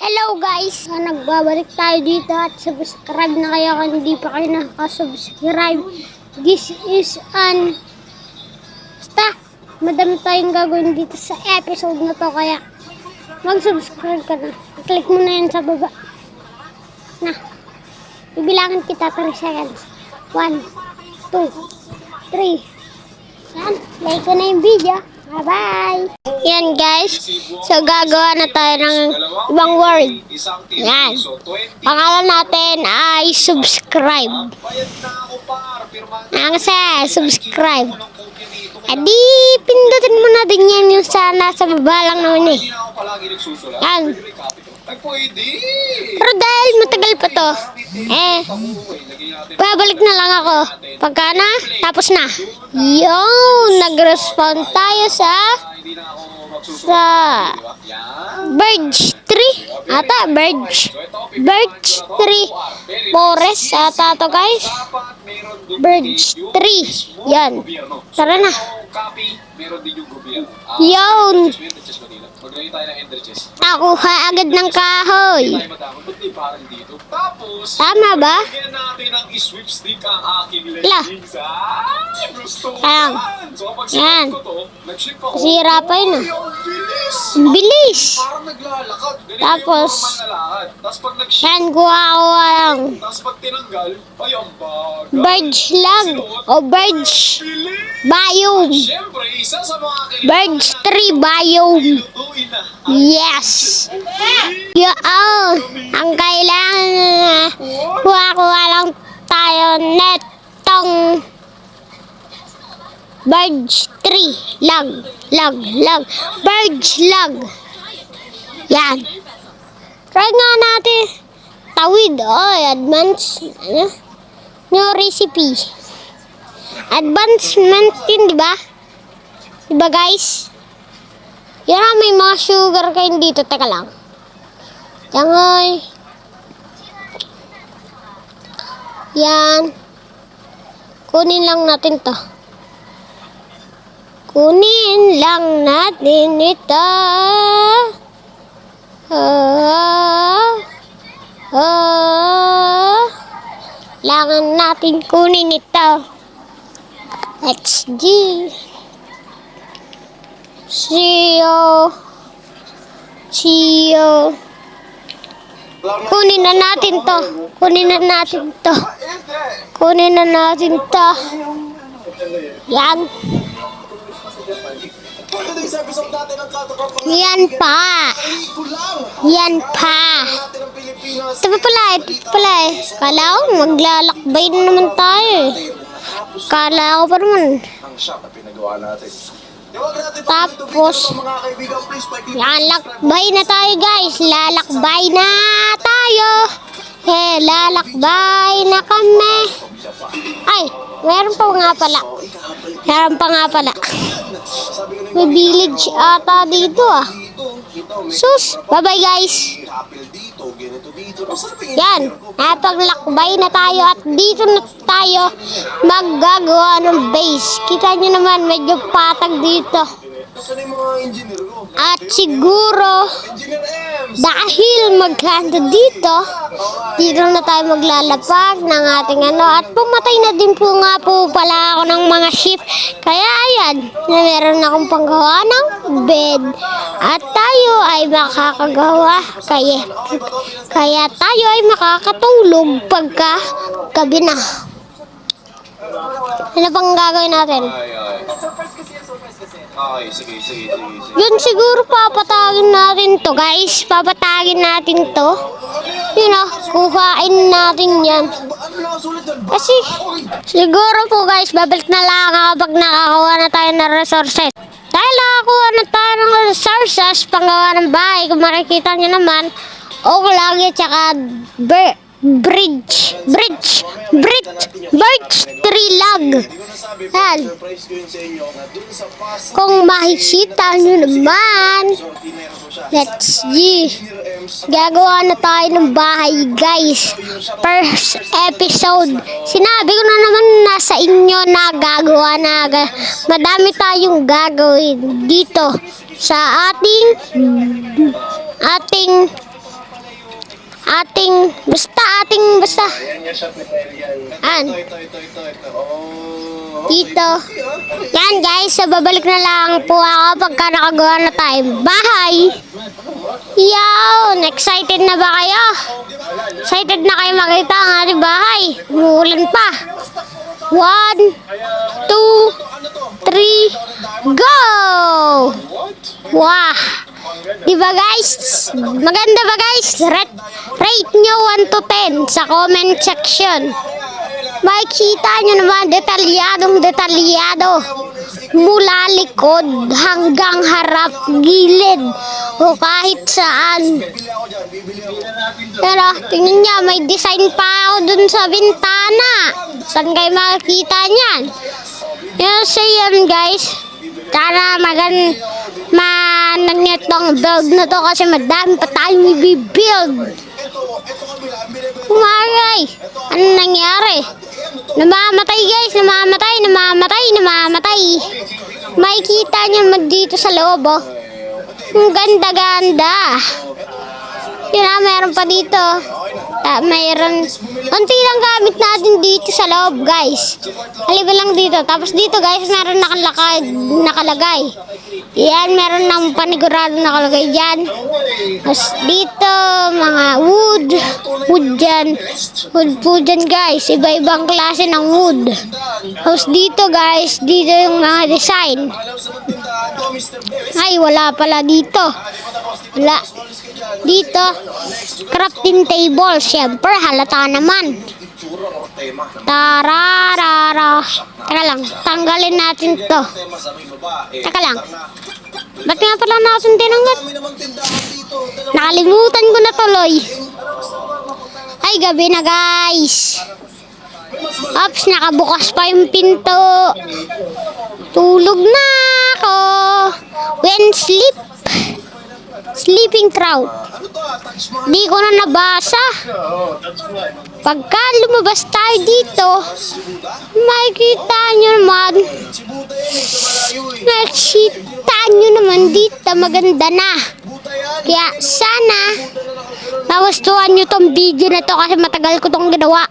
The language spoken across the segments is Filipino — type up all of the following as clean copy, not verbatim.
Hello guys! Nagbabalik tayo dito at subscribe na kayo kung hindi pa kayo nakaka-subscribe. This is basta, madami tayong gagawin dito sa episode na to kaya mag-subscribe ka na. Click mo na yan sa baba. Na, bibilangin kita 3 seconds. 1, 2, 3. Yan, like ko na yung video. Bye-bye! Yan guys, so gagawa na tayo ng ibang word. Yan. Pangalan natin ay subscribe. Kasi subscribe. Adi, pindutin mo na din yan yung sana sa baba lang naman eh. Yan. Pero dahil matagal pa to, babalik na lang ako. Pagka na, tapos na. Yung, nag-respond tayo sa Birch 3 ata, Birch 3 Forest ata to guys. Birch 3 yan, tara na. Yun, nakuha agad ng kahoy. Tama ba? Lah, ayan. Yan, sira pa yun ah. Bilis. Tapos yan, kuha lang Birch lang o Birch Biome. Birch 3 Biome. Yes. Yun, ang kailangan kuha lang tayo netong Birch 3 lag. Birch lag. Yan. Try nga natin. Tawid. Advance. New recipe. Advancement yun, diba? Diba guys? Yan, may mga sugar kayo dito. Teka lang. Yan. Yan. Kunin lang natin to. Kunin lang natin ito. Kailangan natin kunin ito. XG. Chio. Kunin na natin to. Yan. Yan pa. Ito pa pala eh. Kala ko maglalakbay na naman tayo eh. Kala ko pa naman. Tapos, yan, lakbay na tayo guys. Lalakbay na tayo. Lalakbay na kami. Ay, meron pa nga pala. May village ata dito ah. Sus, bye-bye guys. Yan, napaglakbay na tayo at dito na tayo maggagawa ng base. Kita nyo naman, medyo patag dito. At siguro, dahil magkanda dito na tayo maglalapag ng ating at pumatay na din po nga po pala ako ng mga sheep. Kaya ayan, meron akong panggawa ng bed. At tayo ay makakagawa. Kaya tayo ay makakatulog pagka gabi na. Ano pang gagawin natin? Yun, siguro papatagin natin to guys. Kuhain natin yan. Kasi siguro po guys, babalik na lang kapag nakakuha na tayo ng resources. Dahil nakakuha na tayo ng resources, panggawa ng bahay, kung makikita nyo naman, lagi tsaka Birch 3 lag. Yan. Kung makikita nyo naman, let's see. Gagawa na tayo ng bahay guys. First episode. Sinabi ko na naman nasa inyo na gagawa na. Madami tayong gagawin dito sa ating Senior shot ni Ariel. An. Ito. Oh. Dito. Yan guys, so babalik na lang po ako pagka nakagawa na tayo bahay. Yawn! Excited na ba kayo? Excited na kayo makita ang ating bahay? Umuulan pa. 1, 2, 3, go! Wah! Diba guys? Maganda ba guys? Rate nyo 1 to 10 sa comment section. Makikita nyo naman, detalyado. Mula likod hanggang harap, gilid, o kahit saan. Pero, tingnan nyo, may design pa ako dun sa bintana. Saan kayo makikita nyan? So yan guys. Sana managnet tong build na to kasi madami pa tayong i-build. Kumagay. Ano nangyari? Namamatay guys, namamatay. Makikita nyo dito sa loob oh. Ang ganda. Yun meron pa dito. Mayroon. Konti lang gamit natin dito sa loob guys. Halika lang dito. Tapos dito guys, meron nakalagay. Yan, meron ng panigurado nakalagay dyan. Tapos dito, mga wood dyan. Wood po dyan guys. Iba-ibang klase ng wood. Tapos dito guys, dito yung mga design. Ay, wala pala dito. Wala. Dito, crafting table. Siyempre, halata naman. Tararara. Teka lang, tanggalin natin to. Teka lang. Ba't nga pala natin tinanggal? Nakalimutan ko na tuloy. Ay, gabi na guys. Ops, nakabukas pa yung pinto. Tulog na ako. When sleeping crowd. Di ko na nabasa. Pagka lumabas tayo dito, makikita nyo naman dito, maganda na. Kaya sana nagustuhan nyo tong video na to kasi matagal ko tong ginawa.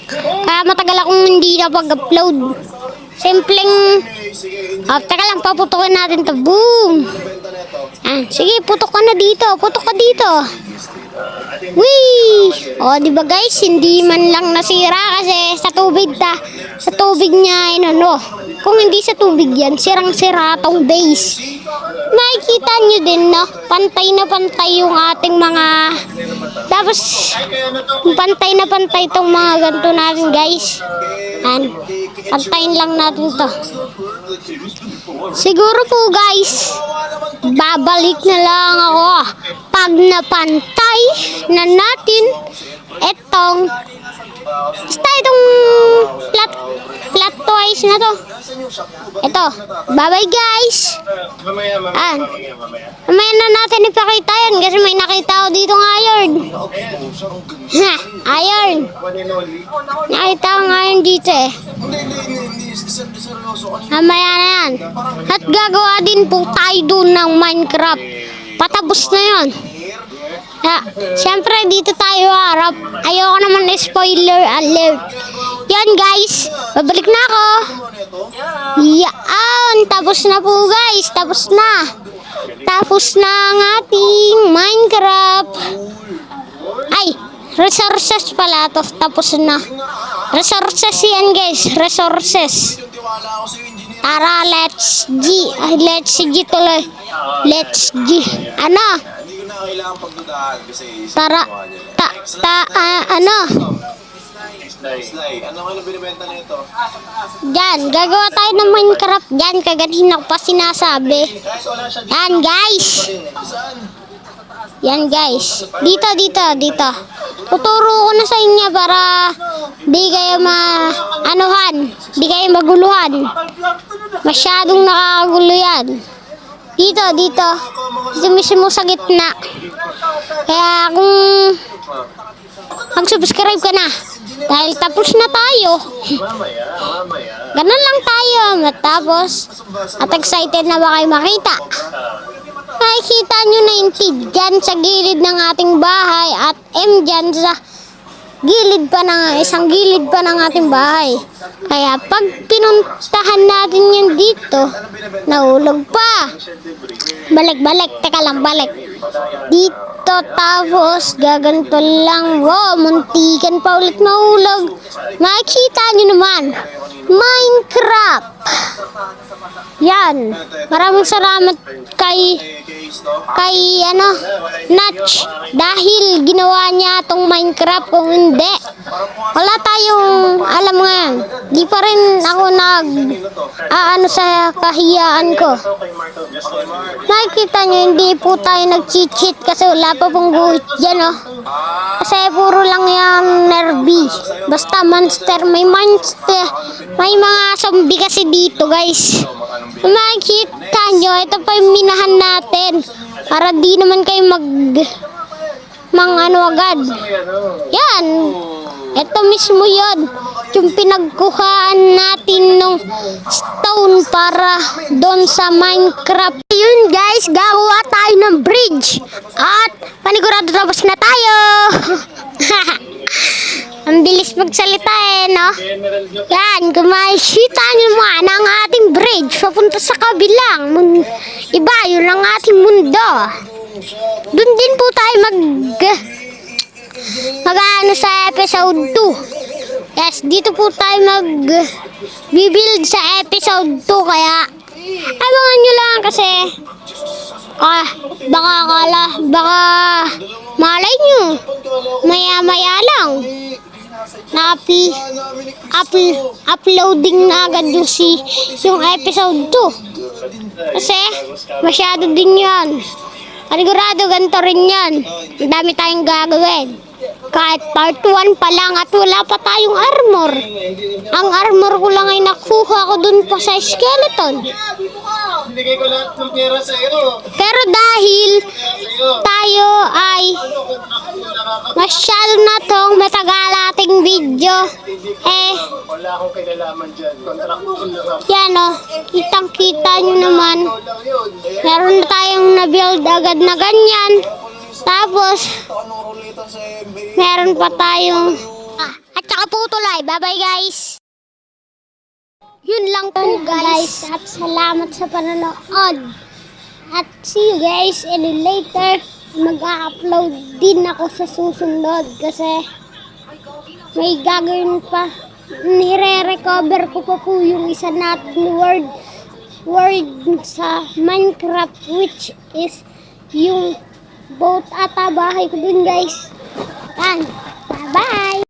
Kaya matagal akong hindi na pag-upload. Simpleng teka lang, paputukin natin to. Boom! Sige, putok ka na dito. Putok ka dito. Whee! O, diba guys, hindi man lang nasira kasi sa tubig niya, kung hindi sa tubig yan, sirang-sira tong base. Makikita nyo din, no? Pantay na pantay yung ating mga... Tapos, pantay na pantay tong mga ganito natin, guys. Pantayin lang natin to. Siguro po, guys, babalik na lang ako pag napantay na natin itong flat twice na to. Ito. Bye-bye guys. Mamaya na natin ipakita yan kasi may nakita ako dito ng iron. Iron. Nakita ko ngayon dito eh. Mamaya na yan. At gagawa din po tayo doon ng Minecraft. Patapos na yun. Siyempre dito tayo harap. Ayoko naman na spoiler alert. Yan guys, babalik na ako. Yan, tapos na po guys. Tapos na ang ating Minecraft. Ay, resources pala to. Tapos na. Resources yan guys, resources. Tara, let's G tuloy. Let's G. Ano? Kailangan pagdudahan kasi Tara, ano? Slay. Ano nga binibenta nito? Diyan, gagawa tayo ng Minecraft diyan, kaganina ko pa sinasabi. Yan guys. Yan guys. Dito. Tuturo ko na sa inyo para di kayo di kayo maguluhan. Masyadong nakakagulo yan. Dito mismo sa gitna. Kaya kung mag-subscribe ka na dahil tapos na tayo. Ganun lang tayo matapos. At excited na ba kayo makita? Makikita nyo na yung T dyan sa gilid ng ating bahay at M dyan sa isang gilid pa ng ating bahay. Kaya pag pinuntahan natin yan dito, nahulog pa. Balik, teka lang, balik. Dito tapos gaganto lang. Wow, muntikan pa ulit mahulog. Makikita nyo naman, Minecraft. Yan. Maraming salamat kay Natch dahil ginawa niya tong Minecraft. Kung hindi, wala tayong alam ngayon. Di pa rin ako sa kahiyaan ko. Nakikita niyo, hindi po tayo nag-cheat kasi wala pa pong guhit dyan, oh. Kasi puro lang yan nervy. Basta monster, may mga zombie kasi dito, guys. Makikita nyo, ito pa yung minahan natin. Para di naman kayo agad. Yan. Ito mismo yun. Yung pinagkuhaan natin ng stone para doon sa Minecraft. Yun guys, gagawa tayo ng bridge. At panigurado tapos na tayo. Ang bilis magsalita no? Yan, kung makikita nyo naman ang ating bridge papunta sa kabilang iba, yun ang ating mundo. Doon din po tayo sa episode 2. Yes, dito po tayo bibuild sa episode 2. Kaya abangan nyo lang kasi baka malay nyo maya lang uploading na agad yung episode 2 kasi masyado din yan. Panigurado ganito rin yan. Ang dami tayong gagawin. Kahit part 1 pa lang at wala pa tayong armor. Ang armor ko lang ay nakuha ko dun pa sa skeleton. Binigay ko lahat ng pera sa iyo. Pero dahil tayo ay masyado na tong matagal ating video, Wala akong kinalaman dyan. Kontraktor lang ako. yan o, kitang-kita nyo naman. Meron na tayong na-build agad na ganyan. Tapos, meron pa tayong at saka po tuloy. Bye-bye guys. Yun lang po guys. At salamat sa panonood. At see you guys later. Mag-upload din ako sa susunod kasi may gagawin pa. Nire-recover ko pa po yung isa natin word sa Minecraft, which is yung boat at bahay ko dun guys. Yan.